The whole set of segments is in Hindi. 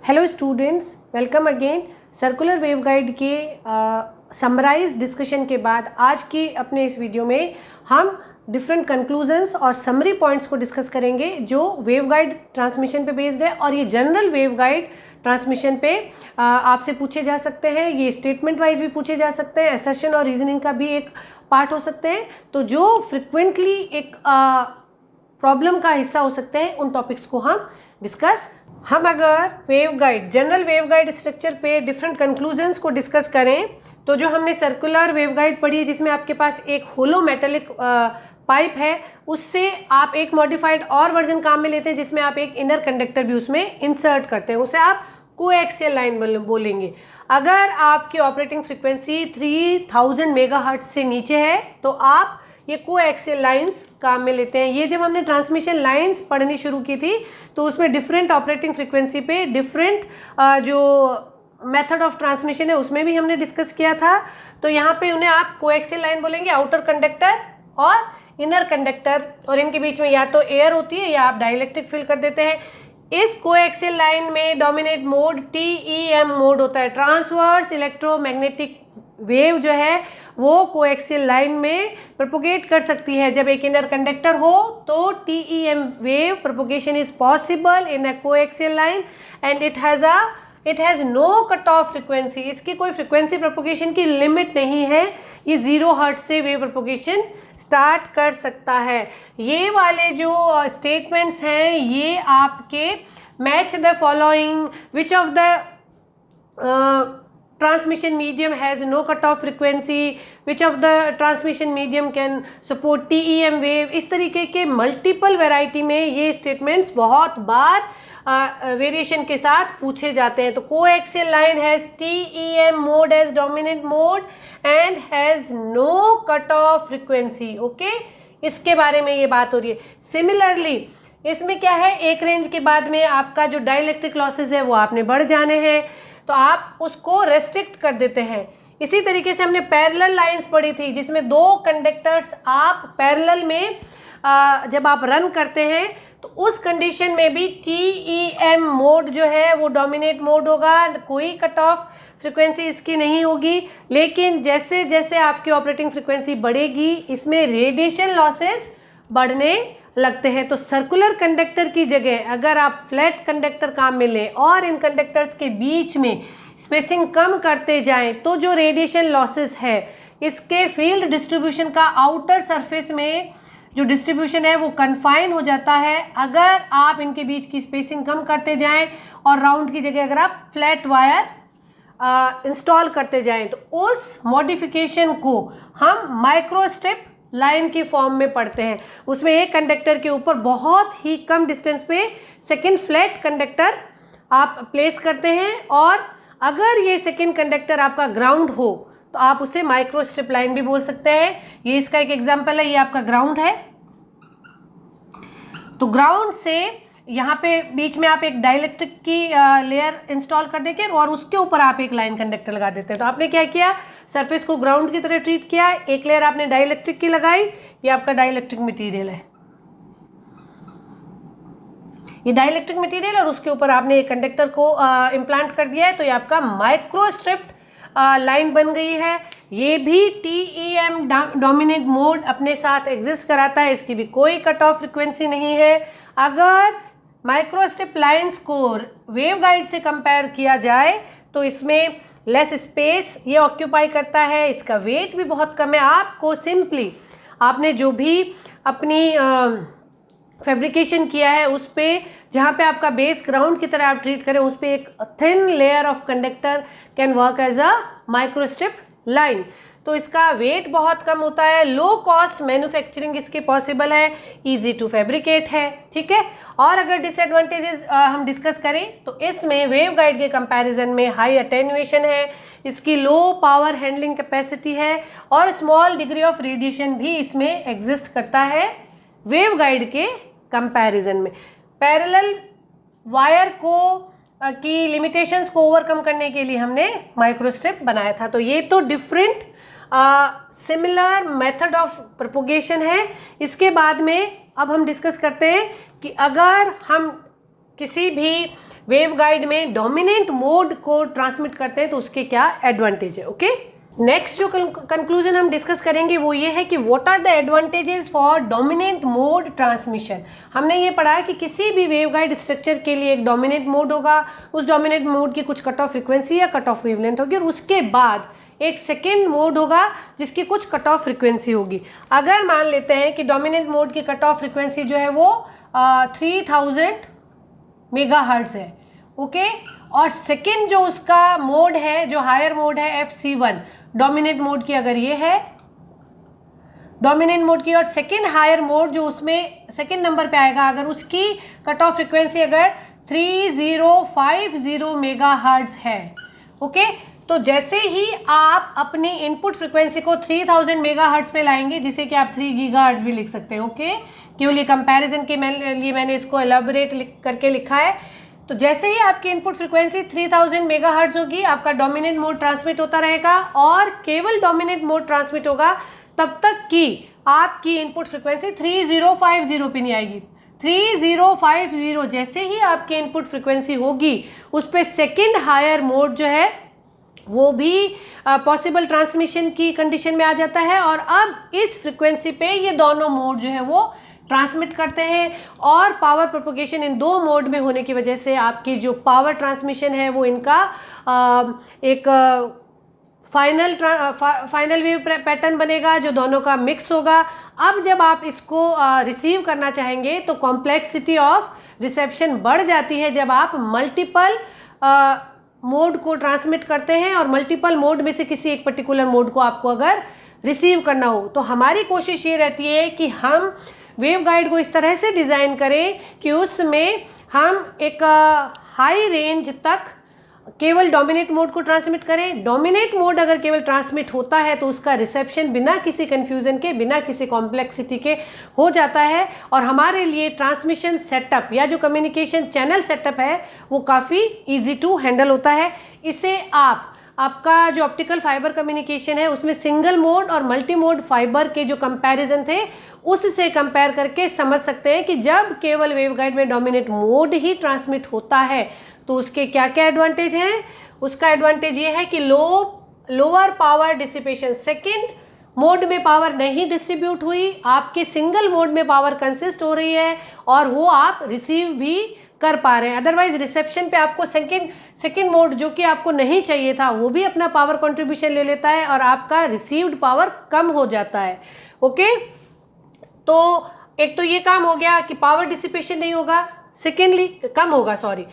Hello students, welcome again. Circular waveguide के समराइज डिस्कशन के बाद आज की अपने इस वीडियो में हम डिफरेंट कंक्लूजन्स और समरी पॉइंट्स को डिस्कस करेंगे जो वेवगाइड ट्रांसमिशन पे बेस्ड है। और ये जनरल वेवगाइड ट्रांसमिशन पे आपसे पूछे जा सकते हैं, ये स्टेटमेंट वाइज भी पूछे जा सकते हैं, असर्शन और रीजनिंग का भी एक पार्ट हो सकते हैं। तो जो फ्रिक्वेंटली एक प्रॉब्लम का हिस्सा हो सकते हैं उन टॉपिक्स को हम अगर वेवगाइड जनरल वेवगाइड स्ट्रक्चर पे डिफरेंट कंक्लूजन्स को डिस्कस करें तो जो हमने सर्कुलर वेवगाइड पढ़ी है जिसमें आपके पास एक होलो मेटेलिक पाइप है, उससे आप एक मॉडिफाइड और वर्जन काम में लेते हैं जिसमें आप एक इनर कंडक्टर भी उसमें इंसर्ट करते हैं, उसे आप कोएक्सियल लाइन बोलेंगे। अगर आपकी ऑपरेटिंग फ्रिक्वेंसी 3000 मेगाहर्ट्ज से नीचे है तो आप ये कोएक्सियल लाइंस काम में लेते हैं। ये जब हमने ट्रांसमिशन लाइंस पढ़नी शुरू की थी तो उसमें डिफरेंट ऑपरेटिंग फ्रिक्वेंसी पे डिफरेंट जो मेथड ऑफ ट्रांसमिशन है उसमें भी हमने डिस्कस किया था। तो यहाँ पे उन्हें आप कोएक्सियल लाइन बोलेंगे, आउटर कंडक्टर और इनर कंडक्टर, और इनके बीच में या तो एयर होती है या आप डाइलेक्ट्रिक फिल कर देते हैं। इस कोएक्सियल लाइन में डोमिनेट मोड TEM मोड होता है, ट्रांसवर्स इलेक्ट्रोमैग्नेटिक वेव जो है वो कोएक्सियल लाइन में प्रोपोगेट कर सकती है। जब एक इनर कंडक्टर हो तो TEM wave propagation is possible in a coaxial line and it has no cut off frequency. इसकी कोई फ्रिक्वेंसी प्रोपोगेशन की लिमिट नहीं है, ये 0 हर्ट्ज से वेव प्रोपोगेशन स्टार्ट कर सकता है। ये वाले जो स्टेटमेंट्स हैं ये आपके match the following, which of the transmission medium has no cutoff frequency, which of the transmission medium can support TEM wave, इस तरीके के मल्टीपल वैरायटी में ये स्टेटमेंट्स बहुत बार वेरिएशन के साथ पूछे जाते हैं। तो coaxial line has TEM mode as dominant mode and has no cut off frequency. Okay, इसके बारे में ये बात हो रही है। सिमिलरली इसमें क्या है, एक रेंज के बाद में आपका जो डाइलेक्ट्रिक लॉसेज है वो आपने बढ़ जाने हैं तो आप उसको रेस्ट्रिक्ट कर देते हैं। इसी तरीके से हमने पैरेलल लाइंस पढ़ी थी जिसमें दो कंडक्टर्स आप पैरेलल में जब आप रन करते हैं तो उस कंडीशन में भी TEM मोड जो है वो डोमिनेट मोड होगा, कोई कट ऑफ फ्रिक्वेंसी इसकी नहीं होगी। लेकिन जैसे जैसे आपकी ऑपरेटिंग फ्रिक्वेंसी बढ़ेगी इसमें रेडिएशन लॉसेस बढ़ने लगते हैं। तो सर्कुलर कंडक्टर की जगह अगर आप फ्लैट कंडक्टर काम में लें और इन कंडक्टर्स के बीच में स्पेसिंग कम करते जाएं तो जो रेडिएशन लॉसेस है इसके फील्ड डिस्ट्रीब्यूशन का आउटर सरफेस में जो डिस्ट्रीब्यूशन है वो कन्फाइन हो जाता है। अगर आप इनके बीच की स्पेसिंग कम करते जाएं और राउंड की जगह अगर आप फ्लैट वायर इंस्टॉल करते जाएं तो उस मॉडिफिकेशन को हम माइक्रोस्ट्रिप लाइन की फॉर्म में पढ़ते हैं। उसमें एक कंडक्टर के ऊपर बहुत ही कम डिस्टेंस पे सेकंड फ्लैट कंडक्टर आप प्लेस करते हैं और अगर ये सेकंड कंडक्टर आपका ग्राउंड हो तो आप उसे माइक्रोस्ट्रिप लाइन भी बोल सकते हैं। ये इसका एक एग्जांपल है, ये आपका ग्राउंड है। तो ग्राउंड से यहाँ पे बीच में आप एक डाइलेक्ट्रिक की लेयर इंस्टॉल कर देंगे और उसके ऊपर आप एक लाइन कंडक्टर लगा देते हैं। तो आपने क्या किया, सरफेस को ग्राउंड की तरह ट्रीट किया, एक लेयर आपने डाइलेक्ट्रिक की लगाई, ये आपका डाइलेक्ट्रिक मटेरियल है, ये डाइलेक्ट्रिक मटेरियल, और उसके ऊपर आपने एक कंडक्टर को इम्प्लांट कर दिया है तो ये आपका माइक्रोस्ट्रिप लाइन बन गई है। ये भी TEM डोमिनेंट मोड अपने साथ एग्जिस्ट कराता है, इसकी भी कोई कट ऑफ फ्रिक्वेंसी नहीं है। अगर माइक्रोस्ट्रिप लाइंस को वेवगाइड से कंपेयर किया जाए तो इसमें लेस स्पेस ये ऑक्यूपाई करता है, इसका वेट भी बहुत कम है। आपको सिंपली आपने जो भी अपनी फैब्रिकेशन किया है उस पे जहाँ पे आपका बेस ग्राउंड की तरह आप ट्रीट करें उस पे एक thin layer of conductor can work as a microstrip line. तो इसका वेट बहुत कम होता है, लो कॉस्ट मैन्युफैक्चरिंग इसकी पॉसिबल है, इजी टू फैब्रिकेट है, ठीक है। और अगर डिसएडवांटेजेस हम डिस्कस करें तो इसमें वेवगाइड के कंपैरिजन में हाई अटेन्यूएशन है, इसकी लो पावर हैंडलिंग कैपेसिटी है और स्मॉल डिग्री ऑफ रेडिएशन भी इसमें एग्जिस्ट करता है वेवगाइड के कंपैरिजन में। पैरेलल वायर को की लिमिटेशंस को ओवरकम करने के लिए हमने माइक्रोस्ट्रिप बनाया था। तो ये तो different similar method of propagation है। इसके बाद में अब हम डिस्कस करते हैं कि अगर हम किसी भी वेवगाइड में डोमिनेंट मोड को ट्रांसमिट करते हैं तो उसके क्या एडवांटेज है। ओके, नेक्स्ट जो कंक्लूजन हम डिस्कस करेंगे वो ये है कि what are the advantages for dominant mode transmission. हमने ये पढ़ा कि किसी भी वेवगाइड स्ट्रक्चर के लिए एक डोमिनेंट मोड होगा, उस डोमिनेंट मोड की कुछ कट ऑफ फ्रिक्वेंसी या कट ऑफ वेवलेंथ होगी और उसके बाद एक सेकेंड मोड होगा जिसकी कुछ कट ऑफ फ्रिक्वेंसी होगी। अगर मान लेते हैं कि डोमिनेंट मोड की कट ऑफ फ्रिक्वेंसी जो है वो 3000 मेगाहर्ट्ज़ है, ओके, और सेकेंड जो उसका मोड है, जो हायर मोड है FC1 डोमिनेंट मोड की, अगर ये है डोमिनेंट मोड की, और सेकेंड हायर मोड जो उसमें सेकेंड नंबर पे आएगा, अगर उसकी कट ऑफ फ्रिक्वेंसी अगर 3050 मेगाहर्ट्ज़ है, ओके, तो जैसे ही आप अपनी इनपुट फ्रिक्वेंसी को 3000 मेगाहर्ट्ज़ पे लाएंगे, जिसे कि आप 3 गीगाहर्ट्ज़ भी लिख सकते हैं, ओके, केवल ये कंपैरिजन के लिए मैंने इसको एलाबोरेट करके लिखा है। तो जैसे ही आपकी इनपुट फ्रिक्वेंसी 3000 मेगाहर्ट्ज़ होगी, आपका डोमिनेंट मोड ट्रांसमिट होता रहेगा और केवल डोमिनेंट मोड ट्रांसमिट होगा तब तक कि आपकी इनपुट फ्रिक्वेंसी 3050 पे नहीं आएगी। 3050 जैसे ही आपकी इनपुट फ्रिक्वेंसी होगी, उस पर सेकेंड हायर मोड जो है वो भी पॉसिबल ट्रांसमिशन की कंडीशन में आ जाता है और अब इस फ्रिक्वेंसी पे ये दोनों मोड जो है वो ट्रांसमिट करते हैं और पावर प्रोपोगेशन इन दो मोड में होने की वजह से आपकी जो पावर ट्रांसमिशन है वो इनका एक फाइनल वेव पैटर्न बनेगा जो दोनों का मिक्स होगा। अब जब आप इसको रिसीव करना चाहेंगे तो कॉम्प्लेक्सिटी ऑफ रिसेप्शन बढ़ जाती है जब आप मल्टीपल मोड को ट्रांसमिट करते हैं और मल्टीपल मोड में से किसी एक पर्टिकुलर मोड को आपको अगर रिसीव करना हो। तो हमारी कोशिश ये रहती है कि हम वेवगाइड को इस तरह से डिज़ाइन करें कि उसमें हम एक हाई रेंज तक केवल डोमिनेट मोड को ट्रांसमिट करें। डोमिनेट मोड अगर केवल ट्रांसमिट होता है तो उसका रिसेप्शन बिना किसी कन्फ्यूज़न के, बिना किसी कॉम्प्लेक्सिटी के हो जाता है और हमारे लिए ट्रांसमिशन सेटअप या जो कम्युनिकेशन चैनल सेटअप है वो काफ़ी ईजी टू हैंडल होता है। इसे आपका जो ऑप्टिकल फाइबर कम्युनिकेशन है उसमें सिंगल मोड और मल्टी मोड फाइबर के जो कंपैरिजन थे उससे कंपेयर करके समझ सकते हैं कि जब केवल वेवगाइड में डोमिनेट मोड ही ट्रांसमिट होता है तो उसके क्या क्या एडवांटेज हैं। उसका एडवांटेज ये है कि lower power dissipation, second mode में पावर नहीं डिस्ट्रीब्यूट हुई, आपके सिंगल मोड में पावर कंसिस्ट हो रही है और वो आप रिसीव भी कर पा रहे हैं। अदरवाइज रिसेप्शन पे आपको सेकेंड मोड जो कि आपको नहीं चाहिए था वो भी अपना पावर कंट्रीब्यूशन ले लेता है और आपका रिसीव्ड पावर कम हो जाता है। ओके, तो एक तो ये काम हो गया कि पावर डिसिपेशन नहीं होगा, सेकेंडली कम होगा, sorry,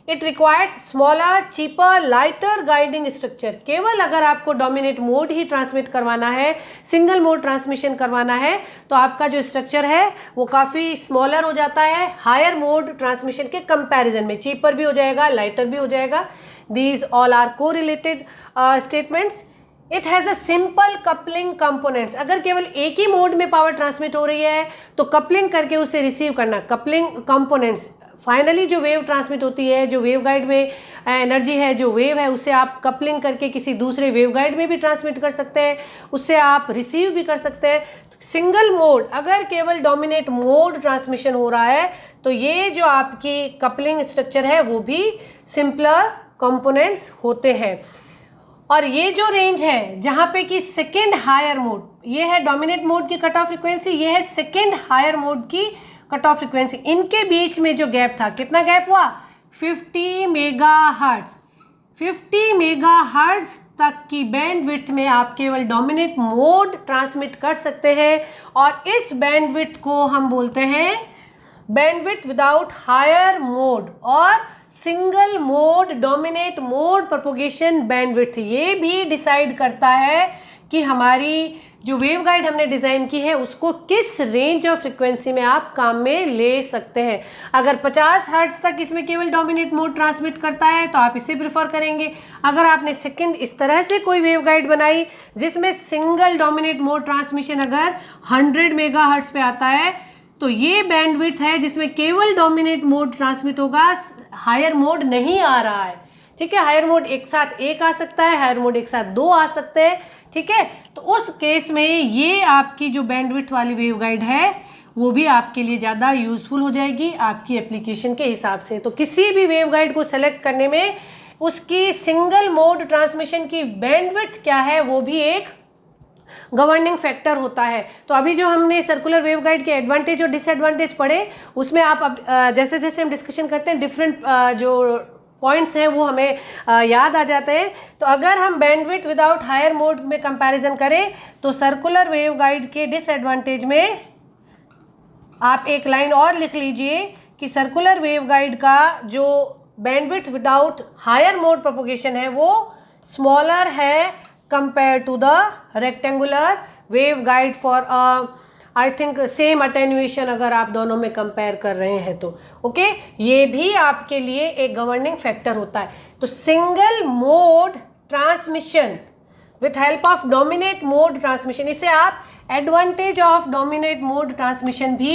it requires smaller, cheaper, lighter guiding structure. केवल अगर आपको डोमिनेट मोड ही ट्रांसमिट करवाना है, सिंगल मोड ट्रांसमिशन करवाना है तो आपका जो स्ट्रक्चर है वो काफ़ी स्मॉलर हो जाता है हायर मोड ट्रांसमिशन के कंपैरिजन में। चीपर भी हो जाएगा, लाइटर भी हो जाएगा। दीज ऑल आर को related statements. It has a simple coupling components. अगर केवल एक ही मोड में पावर ट्रांसमिट हो रही है तो कपलिंग करके उसे रिसीव करना, कपलिंग कंपोनेंट्स, फाइनली जो वेव ट्रांसमिट होती है, जो वेवगाइड में एनर्जी है, जो वेव है, उसे आप कपलिंग करके किसी दूसरे वेवगाइड में भी ट्रांसमिट कर सकते हैं, उससे आप रिसीव भी कर सकते हैं। सिंगल मोड, अगर केवल डोमिनेट मोड ट्रांसमिशन हो रहा है तो ये जो आपकी कपलिंग स्ट्रक्चर है वो भी सिंपलर कंपोनेंट्स होते हैं। और ये जो रेंज है जहाँ पे कि सेकेंड हायर मोड, ये है डोमिनेट मोड की कट ऑफ फ्रिक्वेंसी, ये है सेकेंड हायर मोड की कट ऑफ फ्रिक्वेंसी, इनके बीच में जो गैप था, कितना गैप हुआ, 50 मेगाहर्ट्ज़। 50 मेगाहर्ट्ज़ तक की बैंडविड्थ में आप केवल डोमिनेट मोड ट्रांसमिट कर सकते हैं और इस बैंडविड्थ को हम बोलते हैं बैंडविड्थ विदाउट हायर मोड और single mode dominate mode propagation bandwidth. ये भी डिसाइड करता है कि हमारी जो वेवगाइड हमने डिज़ाइन की है उसको किस रेंज ऑफ फ्रिक्वेंसी में आप काम में ले सकते हैं। अगर 50 हर्ट्ज़ तक इसमें केवल डोमिनेट मोड ट्रांसमिट करता है तो आप इसे प्रेफर करेंगे। अगर आपने सेकंड इस तरह से कोई वेवगाइड बनाई जिसमें सिंगल डोमिनेट मोड ट्रांसमिशन अगर 100 मेगाहर्ट्ज़ पे आता है तो ये बैंडविड्थ है जिसमें केवल डोमिनेट मोड ट्रांसमिट होगा, हायर मोड नहीं आ रहा है। ठीक है, हायर मोड एक साथ एक आ सकता है, हायर मोड एक साथ दो आ सकते हैं। ठीक है, तो उस केस में ये आपकी जो बैंडविड्थ वाली वेवगाइड है वो भी आपके लिए ज़्यादा यूज़फुल हो जाएगी आपकी एप्लीकेशन के हिसाब से। तो किसी भी वेवगाइड को सेलेक्ट करने में उसकी सिंगल मोड ट्रांसमिशन की बैंडविड्थ क्या है वो भी एक गवर्निंग फैक्टर होता है। तो अभी जो हमने सर्कुलर वेवगाइड के एडवांटेज और डिसएडवांटेज पढ़े, उसमें आप अब जैसे जैसे हम डिस्कशन करते हैं डिफरेंट जो पॉइंट्स हैं वो हमें याद आ जाते हैं। तो अगर हम बैंडविड्थ विदाउट हायर मोड में कंपैरिजन करें तो सर्कुलर वेवगाइड के डिसएडवांटेज में आप एक लाइन और लिख लीजिए कि सर्कुलर वेवगाइड का जो bandwidth without higher mode propagation है वो स्मॉलर है compare to the rectangular waveguide for I think same attenuation, अगर आप दोनों में कंपेयर कर रहे हैं तो ओके ये भी आपके लिए एक गवर्निंग फैक्टर होता है। तो single mode transmission with help of dominate mode transmission, इसे आप advantage of dominate mode transmission भी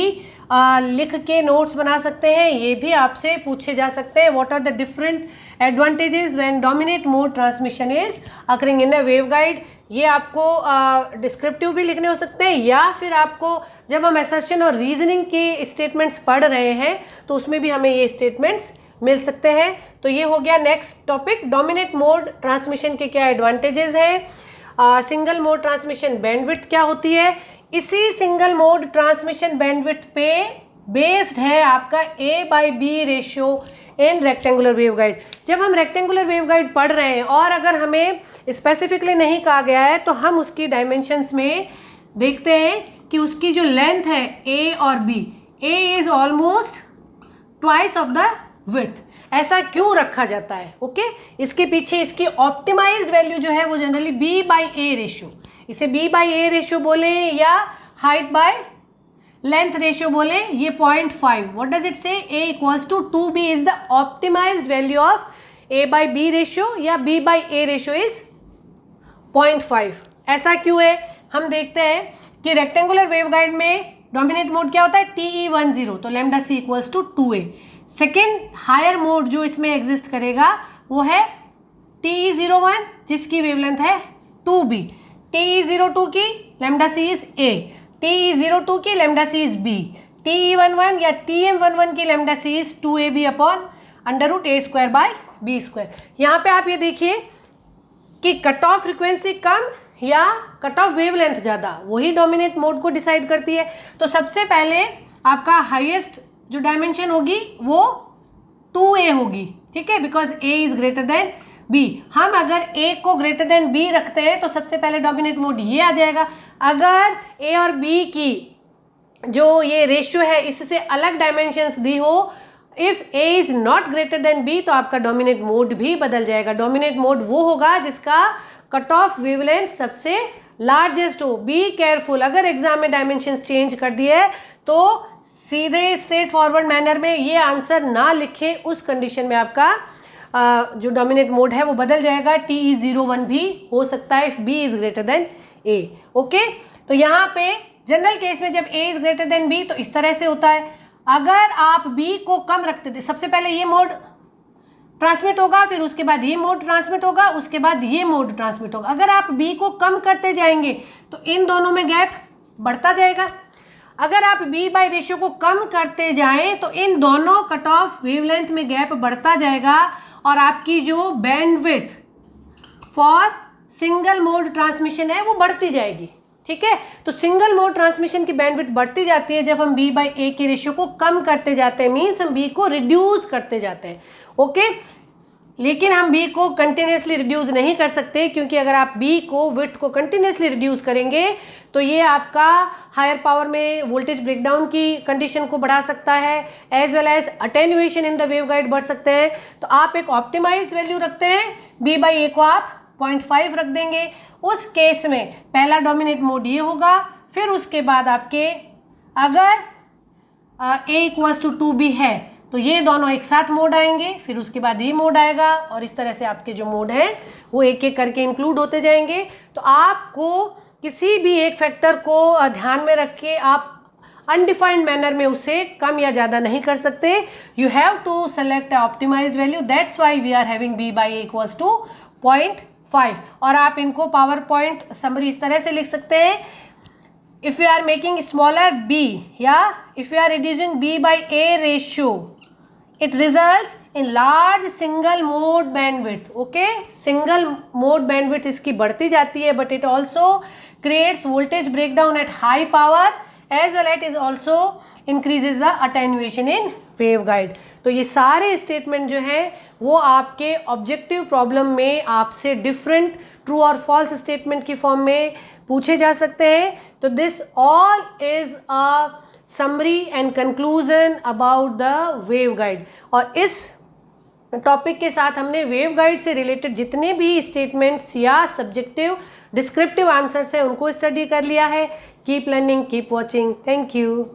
लिख के नोट्स बना सकते हैं। ये भी आपसे पूछे जा सकते हैं, what are the different advantages when dominate mode transmission is occurring in a waveguide. ये आपको डिस्क्रिप्टिव भी लिखने हो सकते हैं, या फिर आपको जब हम असर्शन और रीजनिंग के स्टेटमेंट्स पढ़ रहे हैं तो उसमें भी हमें ये स्टेटमेंट्स मिल सकते हैं। तो ये हो गया next topic, dominate mode transmission के क्या एडवांटेजेस हैं, सिंगल मोड ट्रांसमिशन बैंडविड्थ क्या होती है। इसी सिंगल मोड ट्रांसमिशन बैंडविड्थ पे बेस्ड है आपका A/B ratio in rectangular waveguide. जब हम रेक्टेंगुलर वेवगाइड पढ़ रहे हैं और अगर हमें स्पेसिफिकली नहीं कहा गया है तो हम उसकी डायमेंशंस में देखते हैं कि उसकी जो लेंथ है A और B, A is almost twice of the width. ऐसा क्यों रखा जाता है? ओके इसके पीछे इसकी ऑप्टिमाइज्ड वैल्यू जो है वो जनरली B/A रेशियो, इसे B/A रेशियो बोले या हाइट बाय लेंथ रेशियो बोले, ये 0.5। What does it say? A equals to 2B is the optimized value of A/B ratio या B/A रेशियो इज 0.5। ऐसा क्यों है? हम देखते हैं कि रेक्टेंगुलर वेवगाइड में डोमिनेट मोड क्या होता है? TE10, तो lambda C equals to 2A। Second higher mode जो इसमें एग्जिस्ट करेगा वो है TE01 जिसकी वेवलेंथ है 2B, TE02 की lambda C is A, TE02 की lambda C is B, TE11 या TM11 की lambda C is 2AB upon √A²/B²। यहाँ पे आप ये देखिए कि कट ऑफ फ्रिक्वेंसी कम या कट ऑफ वेवलेंथ ज़्यादा, वही डोमिनेट मोड को डिसाइड करती है। तो सबसे पहले आपका हाईएस्ट जो डायमेंशन होगी वो 2A होगी, ठीक है, because A is greater than B। हम अगर A को ग्रेटर देन B रखते हैं तो सबसे पहले डोमिनेट मोड ये आ जाएगा। अगर A और B की जो ये रेशियो है इससे अलग डायमेंशंस दी हो, if A is not greater than B तो आपका डोमिनेट मोड भी बदल जाएगा। डोमिनेट मोड वो होगा जिसका कट ऑफ वेवलेंथ सबसे लार्जेस्ट हो। बी केयरफुल, अगर एग्जाम में डायमेंशंस चेंज कर दिए तो सीधे स्ट्रेट फॉरवर्ड मैनर में ये आंसर ना लिखें, उस कंडीशन में आपका जो डोमिनेट मोड है वो बदल जाएगा। TE01 भी हो सकता है if B is greater than A। Okay तो यहाँ पे जनरल केस में जब A is greater than B तो इस तरह से होता है। अगर आप B को कम रखते थे, सबसे पहले ये मोड ट्रांसमिट होगा, फिर उसके बाद ये मोड ट्रांसमिट होगा, उसके बाद ये मोड ट्रांसमिट होगा। अगर आप B को कम करते जाएंगे तो इन दोनों में गैप बढ़ता जाएगा। अगर आप B/A रेशियो को कम करते जाएं तो इन दोनों कट ऑफ वेवलेंथ में गैप बढ़ता जाएगा और आपकी जो bandwidth for single mode transmission है वो बढ़ती जाएगी, ठीक है। तो सिंगल मोड ट्रांसमिशन की बैंडविड्थ बढ़ती जाती है जब हम B/A के रेशियो को कम करते जाते हैं, मीन्स हम B को रिड्यूस करते जाते हैं। ओके लेकिन हम B को कंटिन्यूसली रिड्यूस नहीं कर सकते, क्योंकि अगर आप B को विड्थ को कंटिन्यूसली रिड्यूस करेंगे तो ये आपका हायर पावर में वोल्टेज ब्रेकडाउन की कंडीशन को बढ़ा सकता है, as well as attenuation in the waveguide बढ़ सकते हैं। तो आप एक ऑप्टिमाइज्ड वैल्यू रखते हैं, B/A को आप 0.5 रख देंगे। उस केस में पहला डोमिनेट मोड ये होगा, फिर उसके बाद आपके अगर A इक्वल्स टू 2B है तो ये दोनों एक साथ मोड आएंगे, फिर उसके बाद ये मोड आएगा और इस तरह से आपके जो मोड हैं वो एक एक करके इंक्लूड होते जाएंगे। तो आपको किसी भी एक फैक्टर को ध्यान में रख के आप अनडिफाइंड मैनर में उसे कम या ज़्यादा नहीं कर सकते। You have to select optimized value, that's why we are having B/A equals to 0.5। और आप इनको पावर पॉइंट समरी इस तरह से लिख सकते हैं if you are making smaller b, yeah, if you are reducing b by a ratio, it results in large single mode bandwidth. Okay, single mode bandwidth इसकी बढ़ती जाती है, but it also creates voltage breakdown at high power as well as it also increases the attenuation in waveguide. तो ये सारे स्टेटमेंट जो हैं वो आपके ऑब्जेक्टिव प्रॉब्लम में आपसे डिफरेंट ट्रू और फॉल्स स्टेटमेंट की फॉर्म में पूछे जा सकते हैं. तो this all is a summary and conclusion about the waveguide. और इस टॉपिक के साथ हमने वेवगाइड से रिलेटेड जितने भी स्टेटमेंट्स या सब्जेक्टिव डिस्क्रिप्टिव आंसर्स हैं उनको स्टडी कर लिया है. Keep learning, keep watching. Thank you.